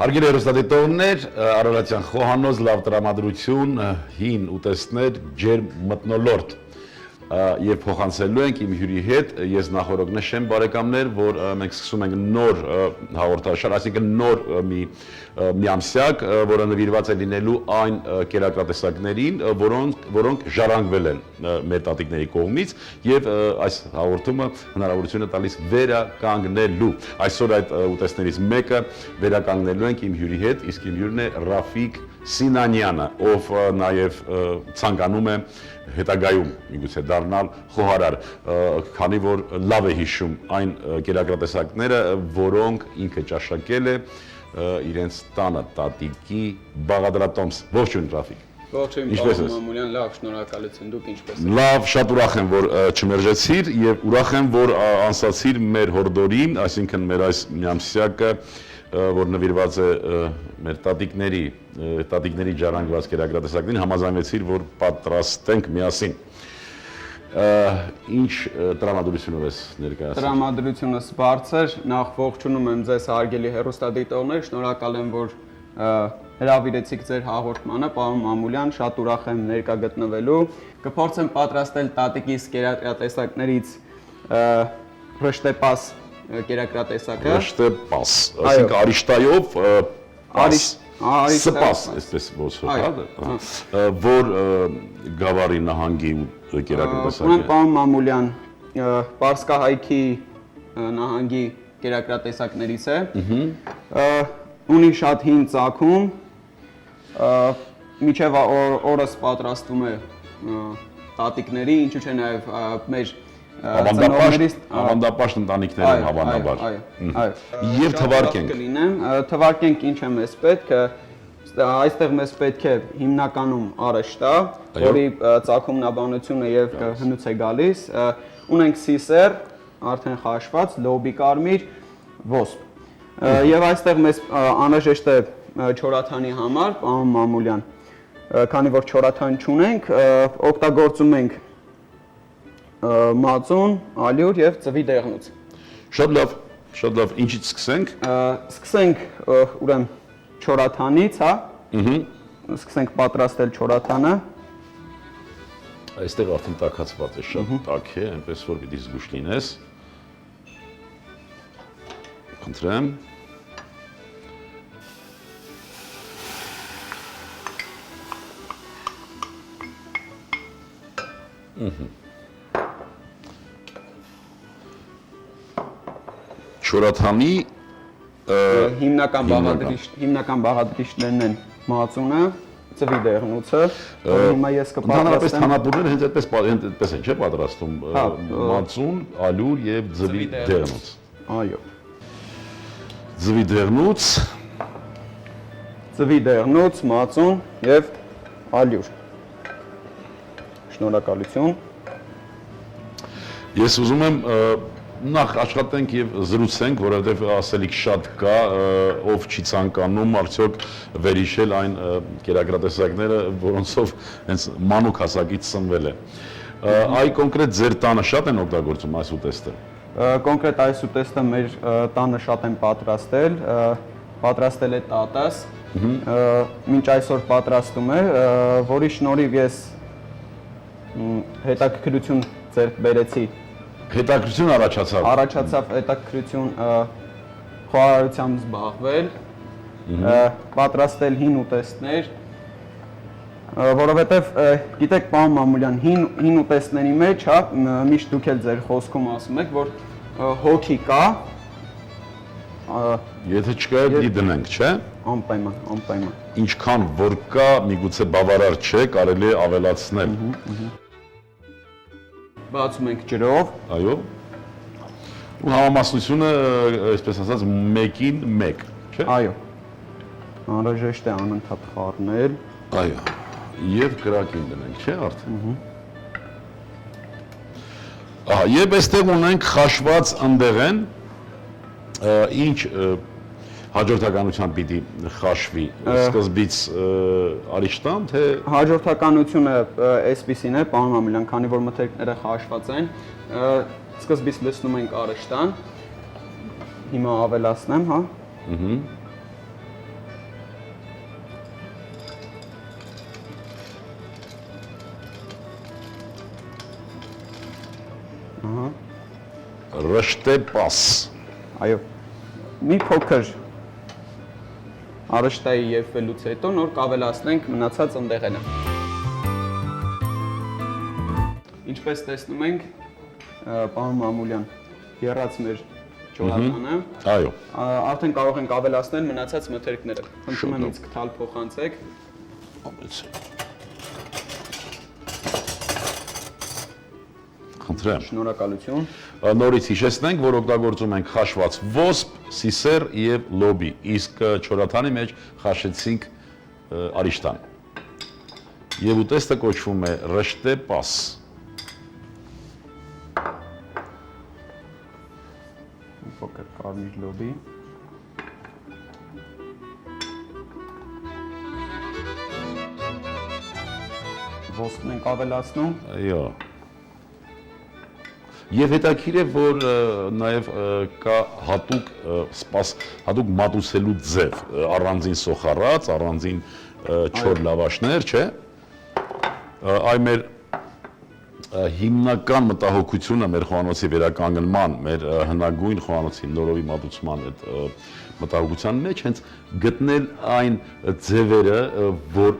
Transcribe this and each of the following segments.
Հարգելի հեռուստադիտողներ, Արարատյան խոհանոց լավ տրամադրություն, հին ուտեստներ, ջերմ մթնոլորտ եւ փոխանցելու ենք իմ հյուրի հետ, ես նախորդ նշեմ բարեկամներ, որ մենք սկսում ենք նոր հաղորդաշար, այսինքն նոր մի ամսյակ, որը նվիրված է լինելու այն կերակրատեսակներին, որոնք ժառանգվել են մեր տատիկների կողմից եւ այս հաղորդումը հնարավորություն է տալիս վերականգնելու։ Այսօր այդ ուտեստներից մեկը վերականգնելու ենք իմ հյուրի հետ, իսկ իմ հյուրն է Ռաֆիկ Սինանյանը, ով նաև ցանկանում է հետագայում միգուցե դառնալ խոհարար, քանի որ լավ է հիշում այն կերակրատեսակները, որոնք ինքը ճաշակել է իրենց տանը տատիկի բաղադրատոմս։ Ողջույն Ռաֆիկ։ Ողջույն պարոն Մամուլյան, լավ, շնորհակալություն, դուք ինչպես եք։ Լավ, շատ ուրախ եմ, որ չմերժեցիր եւ ուրախ եմ, որ անցացիր մեր հորդորին, այսինքն մեր այս միամսյակը, որ նվիրված է մեր տատիկների ժառանգված կերակրատեսակներին, համաձայնվեցիր, որ պատրաստենք միասին։ Ինչ տրամադրությունով ես ներկայացնում։ Տրամադրությունս բարձր, նախ ողջունում եմ ձեզ հարգելի հեռուստադիտողներ, շնորհակալ եմ, որ հրավիրեցիք ձեր հաղորդմանը, պարոն Մամուլյան, շատ ուրախ եմ ներկա գտնվելու։ Կփորձեմ պատրաստել տատիկիս կերակրատեսակներից ռշտեպաս կերակրատեսակը։ Ռշտեպաս, այսինքն արիշտայով սպաս, այսպես ոսոտ, որ Գավառի նահանգի կերակրատեսակ է։ Ուրեմն պարոն Մամուլյան, Պարսկահայքի նահանգի կերակրատեսակներից է։ Ունի շատ հին ծագում, մինչև օրս պատրաստվում է տատիկների, ինչու՞ չէ նաև մեր ավանդապաշտ ընտանիքներում հավանաբար։ Եվ թվարկենք։ Թվարկենք ինչ է մեզ պետք, այստեղ մեզ պետք է հիմնականում արեշտա, որի ծագումնաբանությունը եւ հնուց է գալիս, ունենք սիսեր, արդեն խաշված, լոբի կարմիր, ոսպ։ Եվ այստեղ մեզ անհրաժեշտ է չորաթանի համար, պարոն Մամուլյան, քանի որ չորաթան չունենք, օգտագործում ենք մածուն, ալյուր եւ ծվի դեղնուց։ Շատ լավ, ինչից սկսենք։ Սկսենք ուրեմն չորաթանից, հա։ Սկսենք պատրաստել չորաթանը։ Այստեղ արդեն տաքացված է, շատ տաք է, այնպես որ պիտի զգուշ լինես։ Խնդրեմ։ Չորաթանի հիմնական բաղադրիչներն են մածունը, ծվի դեղնուցը, հիմա ես կպատրաստեմ։ Ընդհանրապես թանապուրները հենց այդպես են, չէ՞ պատրաստում, մածուն, ալյուր եւ ծվի դեղնուց։ Այո։ Ծվի դեղնուց, մածուն եւ ալյուր։ Շնորհակալություն։ Ես ուզում եմ նախ աշխատենք եւ զրուցենք, որովհետեւ ասելիք շատ կա, ով չի ցանկանում արդյոք վերհիշել այն կերակրատեսակները, որոնցով հենց մանուկ հասակից սնվել է։ Այ կոնկրետ ձեր տանը շատ են օգտագործում այս ուտեստը։ Կոնկրետ այս ուտեստը մեր տանը շատ են պատրաստել է տատս, մինչ այսօր պատրաստում է, որի շնորհիվ ես հետաքրքրություն ձեռք բերեցի։ Հետաքրքրություն առաջացավ։ Առաջացավ հետաքրքրություն խոհարարությամբ զբաղվել, պատրաստել հին ուտեստներ, որովհետև գիտեք պարոն Մամուլյան, հին ուտեստների մեջ, հա, միշտ դուք էլ ձեր խոսքում ասում եք, որ հոգի կա։ Եթե չկա, պիտի դնենք, չէ՞։ Անպայման։ Ինչքան որ կա, միգուցե բավարար չէ, կարելի է ավելացնել։ Բացում ենք ջրով։ Այո։ Ու համամասնությունը, այսպես ասած, 1-ին 1, չէ՞։ Այո։ Անհրաժեշտ է անընդհատ խառնել։ Այո։ Եվ կրակին դնենք, չէ՞ արդեն։ Ահա, եւ այստեղ ունենք խաշված ընդեղեն, ինչ հաջորդականությամբ պիտի խաշվի, սկզբից արիշտան, թե… Հաջորդականությունը այսպիսին է, պարոն Մամուլյան, քանի որ մթերքները խաշված են, սկզբից լցնում ենք արիշտան, հիմա ավելացնեմ, հա։ Ռշտեպաս։ Այո։ Մի փոքր արշտայի եփվելուց հետո նոր կավելացնենք մնացած ընդեղենը։ Ինչպես տեսնում ենք, պարոն Մամուլյան, եռած մեր չորականը։ Այո։ Արդեն կարող ենք ավելացնել մնացած մթերքները։ Խնդրում եմ ինձ գտալ փոխանցեք։ Խնդրեմ։ Շնորհակալություն։ Նորից հիշեցնենք, որ օգտագործում ենք խաշված ոսպ, սիսեր եւ լոբի, իսկ չորաթանի մեջ խաշեցինք արիշտան։ Եվ ուտեստը կոչվում է ռշտեպաս։ Փոքր կարմիր լոբի։ Ոսպն ենք ավելացնում։ Այո։ Եվ հետաքրիր է, որ նաև կա հատուկ մատուցելու ձև, առանձին սոխառած, առանձին չոր լավաշներ, չէ՞։ Այ մեր հիմնական մտահոգությունը մեր խոհանոցի վերականգնման, մեր հնագույն խոհանոցի նորովի մատուցման այդ մտահոգության մեջ հենց գտնել այն ձևերը, որ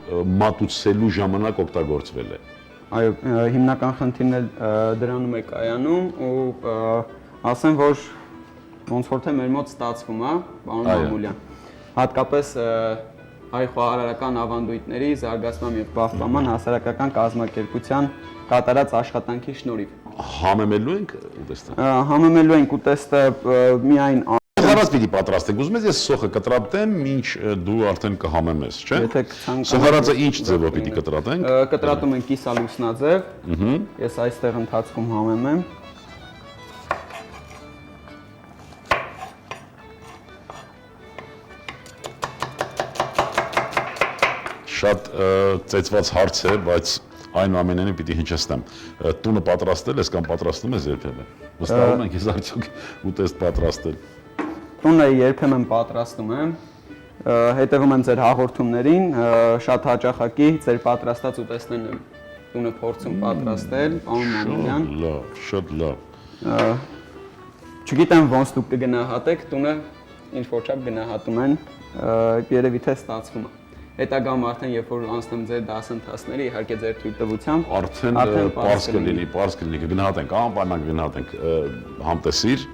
մատուցելու ժամանակ օգտագործվել է։ Այո, հիմնական խնդիրն էլ դրանում է կայանում ու ասեմ, որ ոնց որ թե մեր մոտ ստացվում է, պարոն Մամուլյան։ Հատկապես հայ խոհարարական ավանդույթների զարգացման եւ պահպանման հասարակական կազմակերպության կատարած աշխատանքի շնորհիվ։ Համեմելու ենք ուտեստը։ Համեմելու ենք ուտեստը միայն Սոխառած պիտի պատրաստենք։ Ուզում ես ես սոխը կտրատեմ, ինչ դու արդեն կհամեմես, չէ՞։ Սոխառածը ինչ ձևով պիտի կտրատենք։ Կտրատում ենք կիսալուսնաձև։ Ես այստեղ ընթացքում համեմեմ։ Շատ ծեծված հարց է, բայց այնուամենայնիվ պիտի հնչեցնեմ։ Տունը պատրաստել ես կամ պատրաստում ես երբևէ։ Վստահում ենք ես արդյոք ուտեստ պատրաստել։ Տունը երբեմն պատրաստում եմ, հետևում եմ ձեր հաղորդումներին, շատ հաճախակի ձեր պատրաստած ուտեստներն եմ տունը փորձում պատրաստել, պարոն Մամուլյան։ Լավ, շատ լավ։ Չգիտեմ ոնց դուք կգնահատեք, տունը ինչ որ չափ գնահատում են, երևի թե ստացվում է։ Հետագայում արդեն երբ որ անցնեմ ձեր դասընթացների, իհարկե ձեր թույլտվությամբ, արդեն պարզ կլինի, կգնահատենք, անպայման կգնահատենք համտեսիր։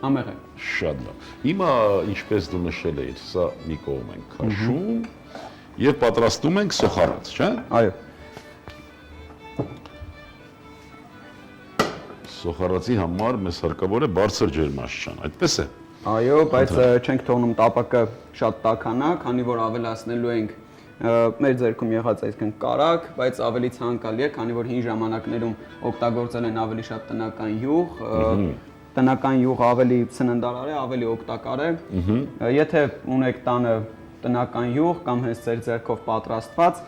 Համեղ է։ Շատ լավ։ Հիմա ինչպես դու նշել էիր, սա մի կողմ ենք քաշում եւ պատրաստում ենք սոխառած, չէ՞։ Այո։ Սոխառածի համար մեզ հարկավոր է բարձր ջերմաստիճան, այդպես է։ Այո, բայց չենք թողնում տապակը շատ տաքանա, քանի որ ավելացնելու ենք մեր ձեռքում եղած այսքան կարակ, բայց ավելի ցանկալի է, քանի որ հին ժամանակներում օգտագործել են ավելի շատ տնական յուղ, տնական յուղ ավելի սննդարար է, ավելի օգտակար է։ Եթե ունեք տանը տնական յուղ կամ հենց ձեր ձեռքով պատրաստված,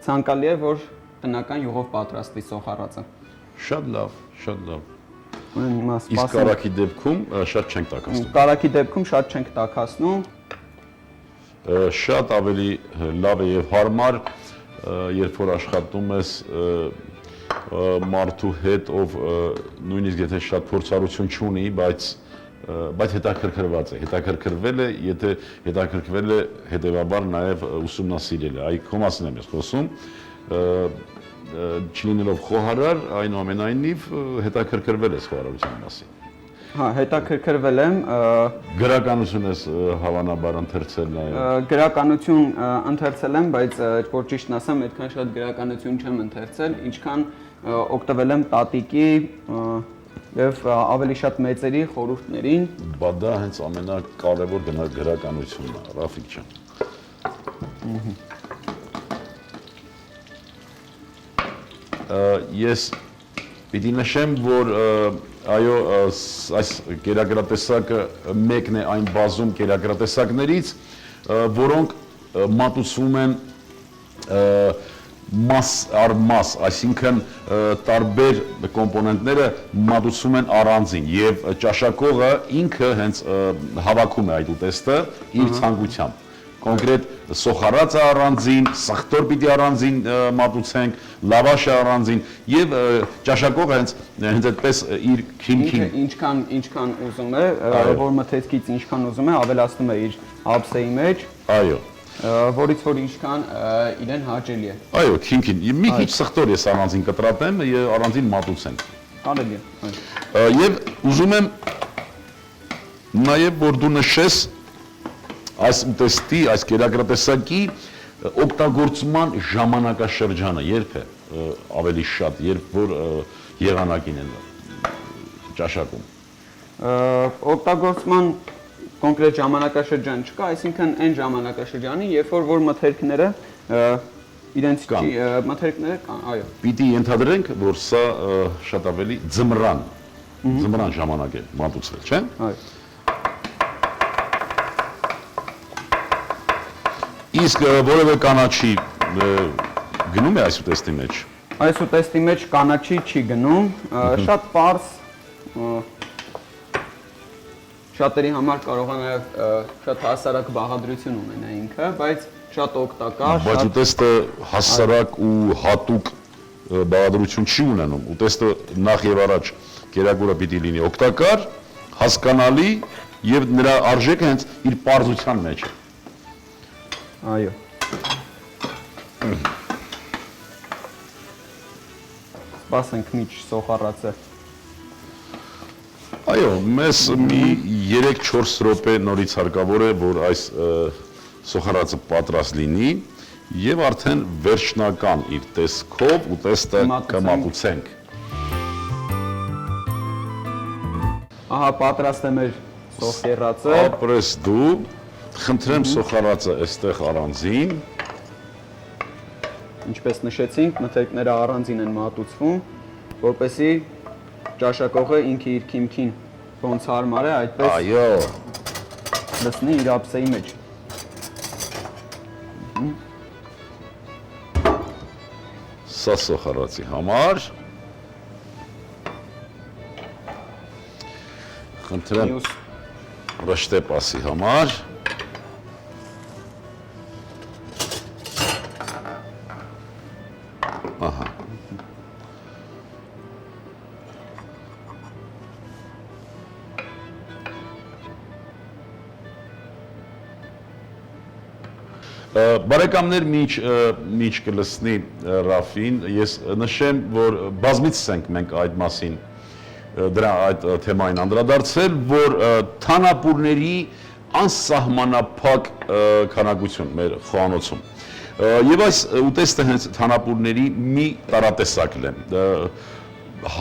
ցանկալի է, որ տնական յուղով պատրաստվի սոխառածը։ Շատ լավ, շատ լավ։ Հիմա Իսկ կարակի դեպքում շատ չենք տաքացնում։ Կարակի դեպքում շատ չենք տաքացնում։ Շատ ավելի լավ է եւ հարմար, երբ որ աշխատում ես մարդու հետ, ով նույնիսկ եթե շատ փորձառություն չունի, բայց հետաքրքրված է, հետաքրքրվել է, եթե հետաքրքրվել է, հետեւաբար նաև ուսումնասիրել է։ Այ քո մասին եմ ես խոսում, չլինելով խոհարար, այնուամենայնիվ հետաքրքրվել ես խոհարարության մասին։ Հա, հետաքրքրվել եմ։ Գրականություն ես հավանաբար ընթերցել նաև։ Գրականություն ընթերցել եմ, բայց որ ճիշտն ասեմ, այդքան շատ գրականություն չեմ ընթերցել, ինչքան օգտվել եմ տատիկի եւ ավելի շատ մեծերի խորհուրդներին։ Բա դա հենց ամենակարևոր գրականությունն է, Ռաֆիկ ջան։ Ես պիտի նշեմ, որ այո, այս կերակրատեսակը մեկն է այն բազում կերակրատեսակներից, որոնք մատուցվում են մաս առ մաս, այսինքն տարբեր կոմպոնենտները մատուցվում են առանձին եւ ճաշակողը ինքը հենց հավաքում է այդ ուտեստը իր ցանկությամբ։ կոնկրետ սոխարածը առանձին, սխտոր պիտի առանձին մատուցենք, լավաշը առանձին եւ ճաշակողը հենց այդպես իր քիմքին ինչքան ուզում է, որ մթերքից ինչքան ուզում է, ավելացնում է իր ափսեի մեջ։ Այո։ Որից որ ինչքան իրեն հաճելի է։ Այո, քիմքին։ Մի քիչ սխտոր ես առանձին կտրատեմ եւ առանձին մատուցենք։ Կարելի է։ Եվ ուզում եմ նաեւ որ դու նշես այս ուտեստի, այս կերակրատեսակի օգտագործման ժամանակաշրջանը երբ է ավելի շատ, երբ որ եղանակին են ճաշակում։ Օգտագործման կոնկրետ ժամանակաշրջան չկա, այսինքն այն ժամանակաշրջանի, երբ որ մթերքները իրենց մթերքները կան, այո։ Պիտի ենթադրենք, որ սա շատ ավելի ձմռան ժամանակ է մատուցվել, չէ՞։ Այո։ Իսկ որևէ կանաչի գնում է այս ուտեստի մեջ։ Այս ուտեստի մեջ կանաչի չի գնում, շատ պարզ շատերի համար կարող է նաև շատ հասարակ բաղադրություն ունենա ինքը, բայց շատ օգտակար։ Բայց ուտեստը հասարակ ու հատուկ բաղադրություն չի ունենում։ Ուտեստը նախ եւ առաջ կերակուրը պիտի լինի օգտակար, հասկանալի եւ նրա արժեքը հենց իր պարզության մեջ է։ Այո։ Սպասենք միջ սոխառածը։ Այո, մեզ մի 3-4 րոպե նորից հարկավոր է, որ այս սոխառածը պատրաստ լինի եւ արդեն վերջնական իր տեսքով ուտեստը կմատուցենք։ Ահա պատրաստ է մեր սոխառածը։ Ապրես դու, խնդրեմ սոխառածը այստեղ առանձին։ Ինչպես նշեցինք, մթերքները առանձին են մատուցվում, որպեսզի ճաշակողը ինքը իր քիմքին ոնց հարմար է, այդպես Այո։ լցնի իր ափսեի մեջ։ Սա սոխառածի համար։ Խնդրեմ ռշտեպասի համար։ Ահա։ Բարեկամներ միջ կլսնի Ռաֆին, ես նշեմ, որ բազմիցս ենք մենք այդ մասին այդ թեմային անդրադարձել, որ թանապուրների անսահմանափակ քանակություն մեր խոհանոցում։ Եվ այս ուտեստը հենց թանապուրների մի տարատեսակն է,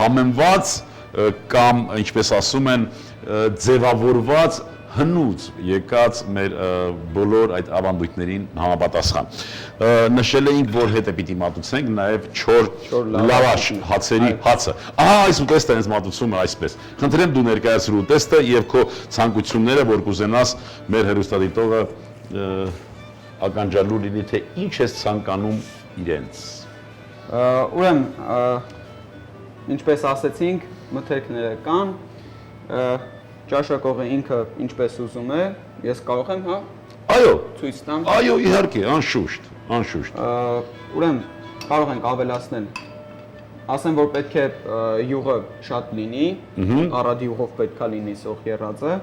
համեմված կամ ինչպես ասում են, ձևավորված հնուց եկած մեր բոլոր այդ ավանդույթներին համապատասխան։ Նշել էինք, որ հետը պիտի մատուցենք նաև չոր լավաշ հացերի հացը։ Ահա այս ուտեստը հենց մատուցում է այսպես։ Խնդրեմ դու ներկայացրու ուտեստը եւ քո ցանկությունները, որ կուզենաս մեր հեռուստադիտողը ականջալու լինի, թե ինչ ես ցանկանում իրենց։ Ուրեմն, ինչպես ասեցինք, մթերքները կան, ճաշակողը ինքը ինչպես ուզում է, ես կարող եմ, հա։ Այո, ցույց տամ։ Այո, իհարկե, անշուշտ։ Ուրեմն, կարող ենք ավելացնել։ Ասեմ, որ պետք է յուղը շատ լինի, առադ յուղով պետք է լինի սոխ եռածը։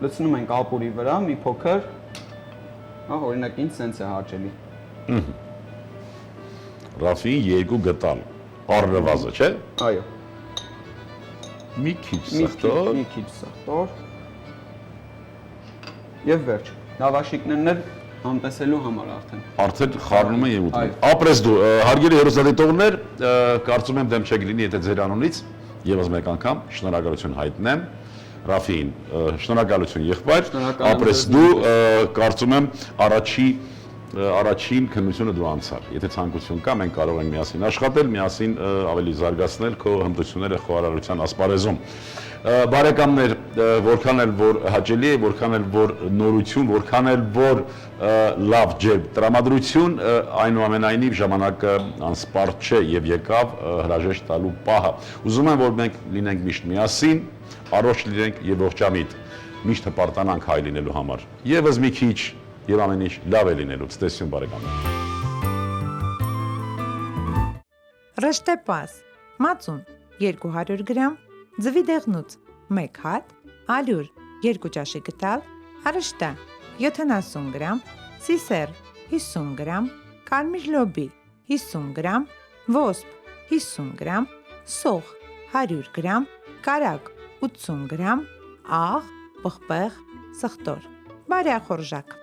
Լցնում ենք ապուրի վրա մի փոքր, հա, օրինակ ինձ սենց է հաճելի։ Ռաֆին 2 գտալ, առնվազն, չէ՞։ Այո։ Մի քիչ սխտոր։ Մի քիչ սխտոր։ Եվ վերջ։ Լավաշիկներն էլ անտեսելու համար արդեն։ Արդեն խառնում են եւ ուտում։ Ապրես դու, հարգելի հեռուստադիտողներ, կարծում եմ դեմ չեք լինի, եթե ձեր անունից եւս մեկ անգամ շնորհակալություն հայտնեմ Ռաֆին, շնորհակալություն եղբայր։ Ապրես դու, կարծում եմ առաջին քննությունը դու անցար։ Եթե ցանկություն կա, մենք կարող ենք միասին աշխատել, միասին ավելի զարգացնել քո հմտությունները խոհարարության ասպարեզում։ Բարեկամներ, որքան էլ որ հաճելի է, որքան էլ որ նորություն, որքան էլ որ լավ ջերմ տրամադրություն, այնուամենայնիվ ժամանակը անսպառ չէ եւ եկավ հրաժեշտ տալու պահը։ Ուզում եմ, որ մենք լինենք միշտ միասին, առողջ լինենք եւ ողջամիտ։ միշտ հպարտանանք հայ լինելու համար։ Եվս մի քիչ եւ ամեն ինչ լավ է լինելու։ Ցտեսություն բարեկամներ։ Ռշտեպաս, մածուն 200 գրամ, ձվի դեղնուց 1 հատ, ալյուր 2 ճաշի գդալ, հարշտա 70 գրամ, սիսեր 50 գրամ, կարմիր լոբի 50 գրամ, ոսպ 50 գրամ, սոխ 100 գրամ, կարակ 80 գրամ, աղ, պղպեղ, սխտոր, բարյախորժակ։